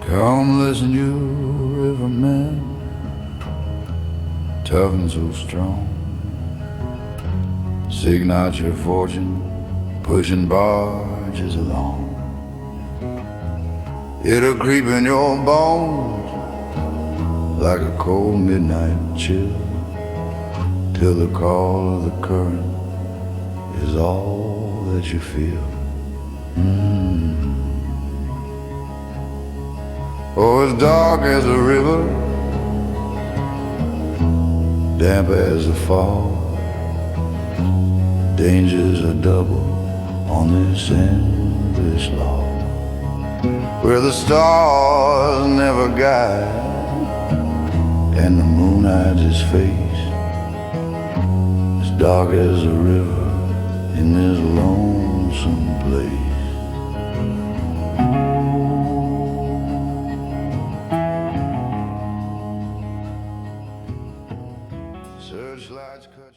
Come listen, you rivermen, tough and so strong. Seek not your fortune, pushing barges along. It'll creep in your bones like a cold midnight chill, till the call of the current is all that you feel. Oh, as dark as a river, damp as the fall, dangers are double on this endless law, where the stars never guide and the moon hides its face. As dark as a river in this lonesome place. Searchlights cut